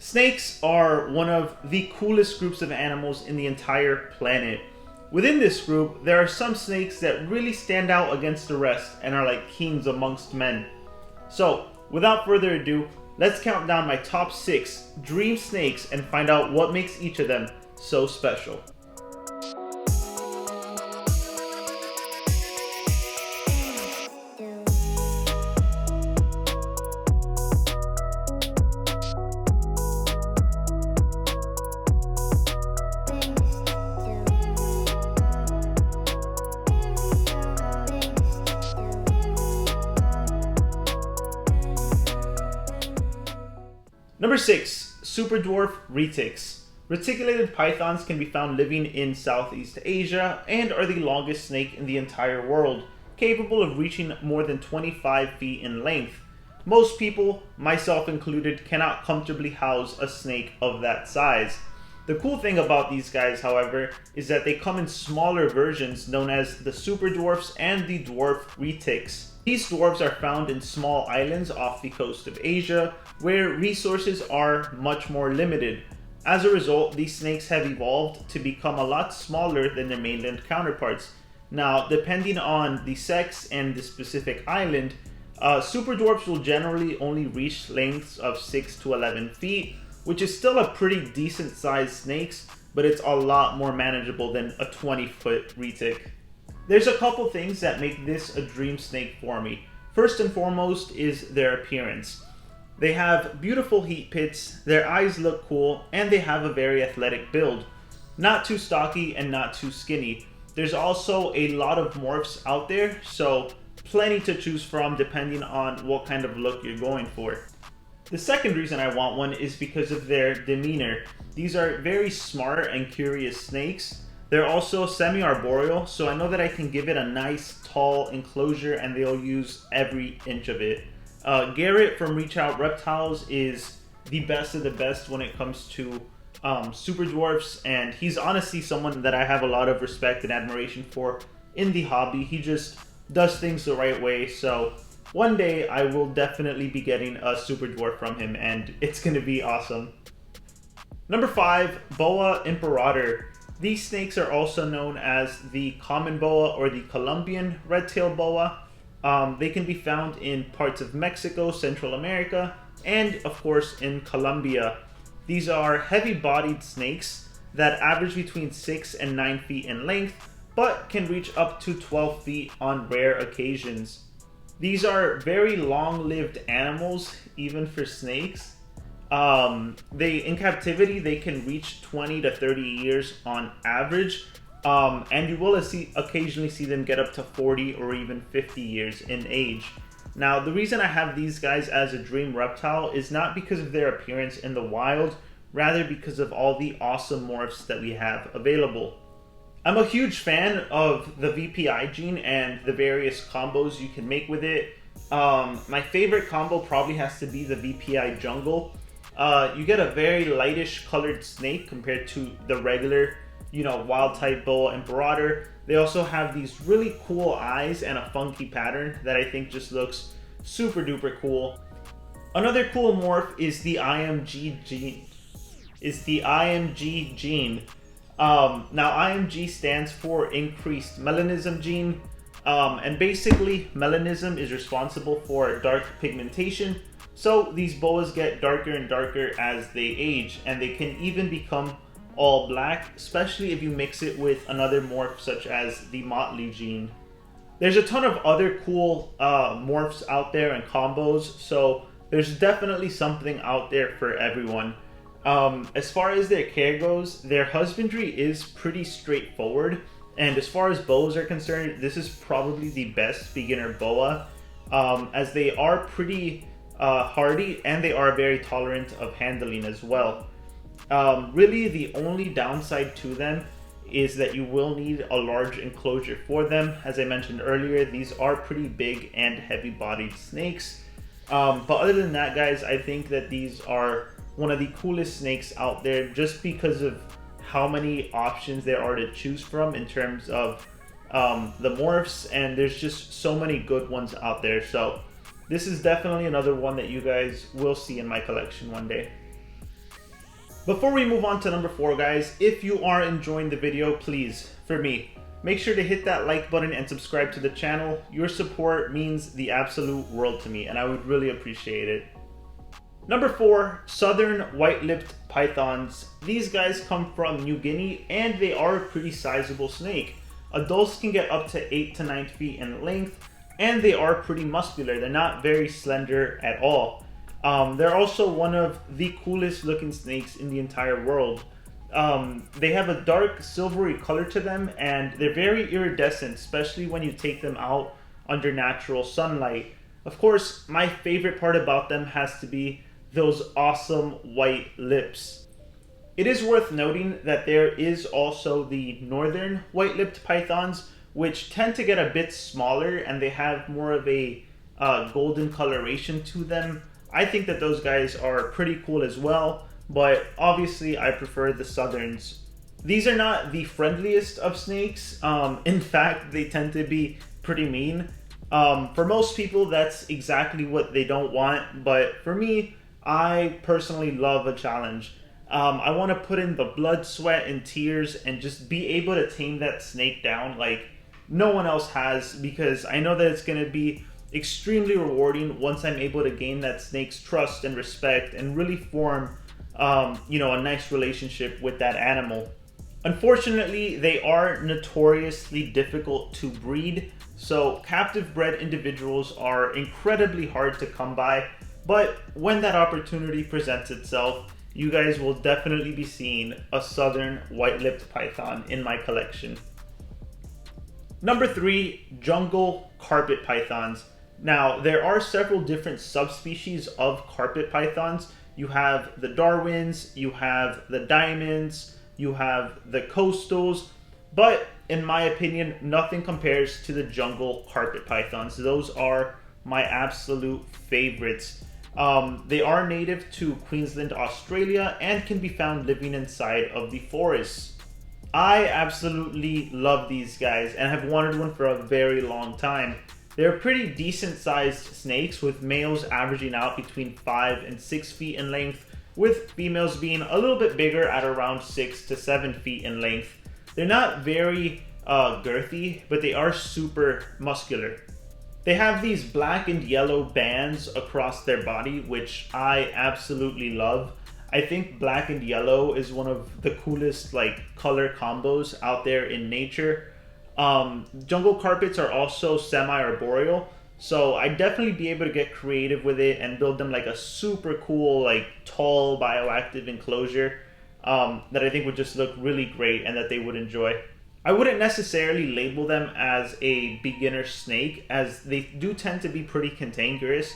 Snakes are one of the coolest groups of animals in the entire planet. Within this group, there are some snakes that really stand out against the rest and are like kings amongst men. So, without further ado, let's count down my top 6 dream snakes and find out what makes each of them so special. Number 6. Super dwarf retics. Reticulated pythons can be found living in Southeast Asia and are the longest snake in the entire world, capable of reaching more than 25 feet in length. Most people, myself included, cannot comfortably house a snake of that size. The cool thing about these guys, however, is that they come in smaller versions known as the super dwarfs and the dwarf retics. These dwarves are found in small islands off the coast of Asia, where resources are much more limited. As a result, these snakes have evolved to become a lot smaller than their mainland counterparts. Now, depending on the sex and the specific island, super dwarfs will generally only reach lengths of 6 to 11 feet, which is still a pretty decent sized snake, but it's a lot more manageable than a 20-foot retic. There's a couple things that make this a dream snake for me. First and foremost is their appearance. They have beautiful heat pits, their eyes look cool, and they have a very athletic build. Not too stocky and not too skinny. There's also a lot of morphs out there, so plenty to choose from depending on what kind of look you're going for. The second reason I want one is because of their demeanor. These are very smart and curious snakes. They're also semi-arboreal, so I know that I can give it a nice tall enclosure and they'll use every inch of it. Garrett from Reptiles is the best of the best when it comes to super dwarfs, and he's honestly someone that I have a lot of respect and admiration for in the hobby. He just does things the right way, so one day I will definitely be getting a super dwarf from him and it's going to be awesome. Number 5, Boa imperator. These snakes are also known as the common boa or the Colombian red-tailed boa. They can be found in parts of Mexico, Central America, and of course in Colombia. These are heavy-bodied snakes that average between 6 and 9 feet in length, but can reach up to 12 feet on rare occasions. These are very long-lived animals, even for snakes. In captivity, they can reach 20 to 30 years on average, and you will occasionally see them get up to 40 or even 50 years in age. Now, the reason I have these guys as a dream reptile is not because of their appearance in the wild, rather because of all the awesome morphs that we have available. I'm a huge fan of the VPI gene and the various combos you can make with it. My favorite combo probably has to be the VPI jungle. You get a very lightish colored snake compared to the regular, wild type boa imperator. They also have these really cool eyes and a funky pattern that I think just looks super duper cool. Another cool morph is the IMG gene. Now IMG stands for increased melanism gene, and basically melanism is responsible for dark pigmentation. So these boas get darker and darker as they age, and they can even become all black, especially if you mix it with another morph such as the motley gene. There's a ton of other cool morphs out there and combos, so there's definitely something out there for everyone. As far as their care goes, their husbandry is pretty straightforward, and as far as boas are concerned, this is probably the best beginner boa, as they are pretty hardy and they are very tolerant of handling as well. Really, the only downside to them is that you will need a large enclosure for them. As I mentioned earlier, these are pretty big and heavy-bodied snakes. But other than that, guys, I think that these are one of the coolest snakes out there just because of how many options there are to choose from in terms of the morphs, and there's just so many good ones out there. So this is definitely another one that you guys will see in my collection one day. Before we move on to number 4, guys, if you are enjoying the video, please, for me, make sure to hit that like button and subscribe to the channel. Your support means the absolute world to me, and I would really appreciate it. Number 4, southern white-lipped pythons. These guys come from New Guinea, and they are a pretty sizable snake. Adults can get up to 8 to 9 feet in length, and they are pretty muscular. They're not very slender at all. They're also one of the coolest looking snakes in the entire world. They have a dark silvery color to them, and they're very iridescent, especially when you take them out under natural sunlight. Of course, my favorite part about them has to be those awesome white lips. It is worth noting that there is also the northern white-lipped pythons, which tend to get a bit smaller and they have more of a golden coloration to them. I think that those guys are pretty cool as well, but obviously I prefer the southerns. These are not the friendliest of snakes. In fact, they tend to be pretty mean. For most people, that's exactly what they don't want, but for me, I personally love a challenge. I want to put in the blood, sweat, and tears and just be able to tame that snake down like no one else has, because I know that it's going to be extremely rewarding once I'm able to gain that snake's trust and respect and really form a nice relationship with that animal. Unfortunately, they are notoriously difficult to breed, so captive bred individuals are incredibly hard to come by, but when that opportunity presents itself, you guys will definitely be seeing a southern white-lipped python in my collection. Number 3, jungle carpet pythons. Now, there are several different subspecies of carpet pythons. You have the Darwins, you have the diamonds, you have the coastals, but in my opinion, nothing compares to the jungle carpet pythons. Those are my absolute favorites. They are native to Queensland, Australia, and can be found living inside of the forests. I absolutely love these guys and have wanted one for a very long time. They're pretty decent sized snakes, with males averaging out between 5 and 6 feet in length, with females being a little bit bigger at around 6 to 7 feet in length. They're not very girthy, but they are super muscular. They have these black and yellow bands across their body, which I absolutely love. I think black and yellow is one of the coolest color combos out there in nature. Jungle carpets are also semi-arboreal, so I'd definitely be able to get creative with it and build them like a super cool, tall bioactive enclosure that I think would just look really great and that they would enjoy. I wouldn't necessarily label them as a beginner snake, as they do tend to be pretty cantankerous,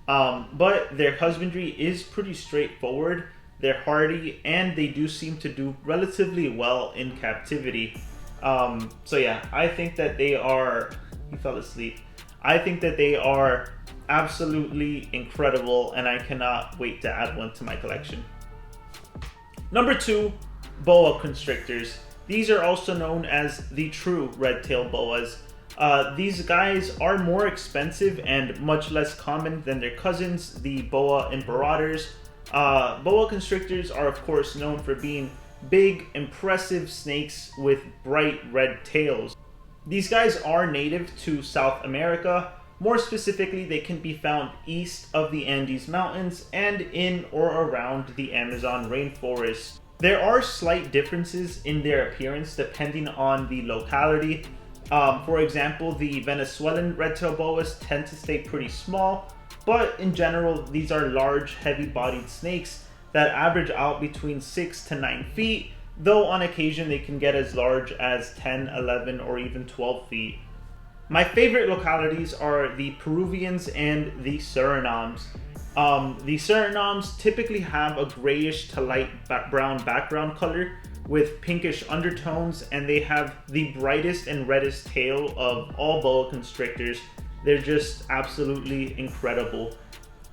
but their husbandry is pretty straightforward. They're hardy, and they do seem to do relatively well in captivity. So yeah, I think that they are... He fell asleep. I think that they are absolutely incredible, and I cannot wait to add one to my collection. Number 2, boa constrictors. These are also known as the true red-tailed boas. These guys are more expensive and much less common than their cousins, the boa imperators. Boa constrictors are of course known for being big, impressive snakes with bright red tails. These guys are native to South America. More specifically, they can be found east of the Andes Mountains and in or around the Amazon rainforest. There are slight differences in their appearance depending on the locality. For example, the Venezuelan red-tailed boas tend to stay pretty small, but in general, these are large, heavy-bodied snakes that average out between 6 to 9 feet, though on occasion they can get as large as 10, 11, or even 12 feet. My favorite localities are the Peruvians and the Surinames. The Surinames typically have a grayish to light brown background color with pinkish undertones, and they have the brightest and reddest tail of all boa constrictors. They're just absolutely incredible.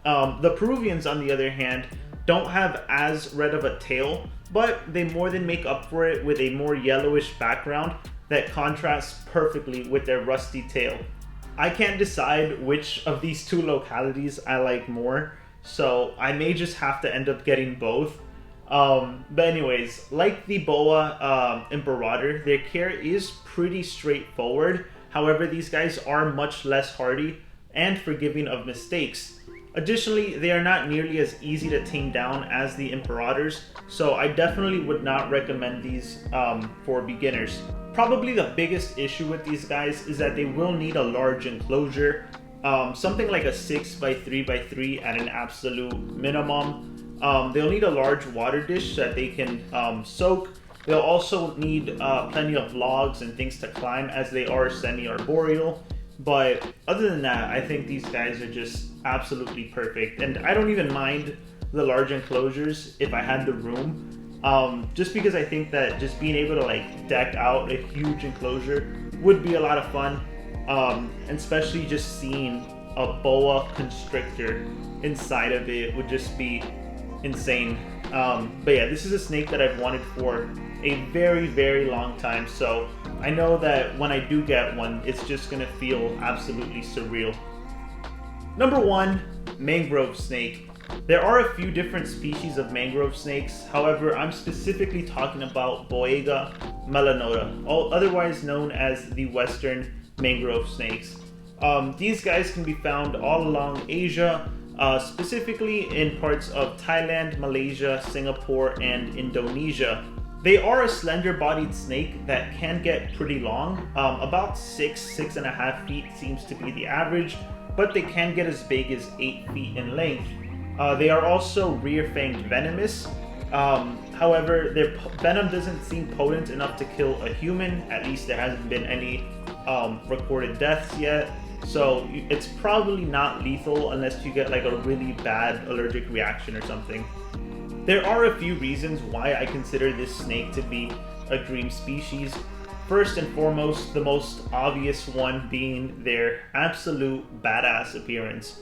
The Peruvians, on the other hand, don't have as red of a tail, but they more than make up for it with a more yellowish background that contrasts perfectly with their rusty tail. I can't decide which of these two localities I like more, so I may just have to end up getting both. But anyways, like the boa imperator, their care is pretty straightforward. However, these guys are much less hardy and forgiving of mistakes. Additionally, they are not nearly as easy to tame down as the imperators, so I definitely would not recommend these for beginners. Probably the biggest issue with these guys is that they will need a large enclosure, something like a 6x3x3 at an absolute minimum. They'll need a large water dish so that they can soak. They'll also need plenty of logs and things to climb, as they are semi-arboreal. But other than that, I think these guys are just absolutely perfect. And I don't even mind the large enclosures if I had the room. Just because I think that just being able to like deck out a huge enclosure would be a lot of fun. And especially just seeing a boa constrictor inside of it would just be insane. But yeah, this is a snake that I've wanted for a very, very long time, so I know that when I do get one, it's just gonna feel absolutely surreal. Number 1, mangrove snake. There are a few different species of mangrove snakes, however, I'm specifically talking about Boiga melanota, otherwise known as the western mangrove snakes. These guys can be found all along Asia, specifically in parts of Thailand, Malaysia, Singapore, and Indonesia. They are a slender-bodied snake that can get pretty long. About 6.5 feet seems to be the average, but they can get as big as 8 feet in length. They are also rear-fanged venomous. However, their venom doesn't seem potent enough to kill a human. At least there hasn't been any recorded deaths yet. So it's probably not lethal unless you get like a really bad allergic reaction or something. There are a few reasons why I consider this snake to be a dream species. First and foremost, the most obvious one being their absolute badass appearance.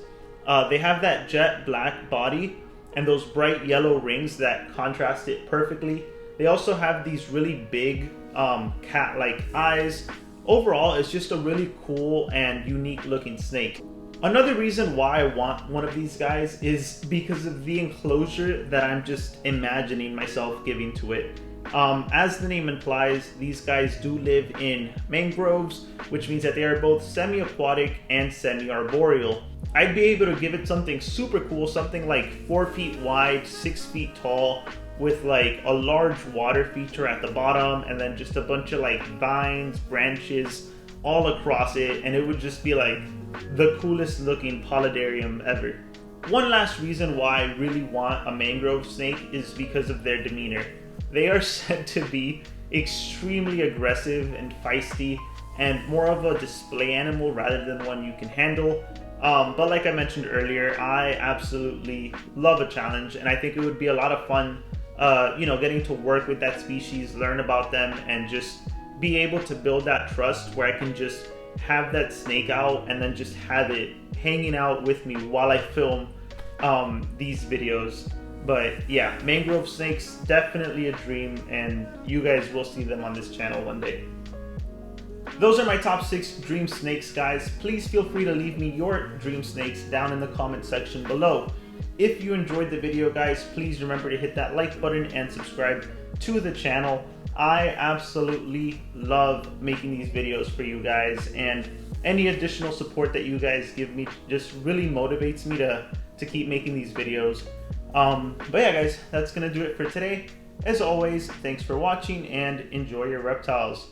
They have that jet black body and those bright yellow rings that contrast it perfectly. They also have these really big cat-like eyes. Overall, it's just a really cool and unique looking snake. Another reason why I want one of these guys is because of the enclosure that I'm just imagining myself giving to it. As the name implies, these guys do live in mangroves, which means that they are both semi-aquatic and semi-arboreal. I'd be able to give it something super cool, something like 4 feet wide, 6 feet tall, with like a large water feature at the bottom, and then just a bunch of like vines, branches all across it, and it would just be like the coolest looking polydarium ever. One last reason why I really want a mangrove snake is because of their demeanor. They are said to be extremely aggressive and feisty, and more of a display animal rather than one you can handle. But like I mentioned earlier, I absolutely love a challenge, and I think it would be a lot of fun, getting to work with that species, learn about them, and just be able to build that trust where I can just have that snake out and then just have it hanging out with me while I film these videos. But yeah, mangrove snakes, definitely a dream, and you guys will see them on this channel one day. Those are my top 6 dream snakes, guys. Please feel free to leave me your dream snakes down in the comment section below. If you enjoyed the video, guys, please remember to hit that like button and subscribe to the channel. I absolutely love making these videos for you guys, and any additional support that you guys give me just really motivates me to keep making these videos. But yeah, guys, that's gonna do it for today. As always, thanks for watching and enjoy your reptiles.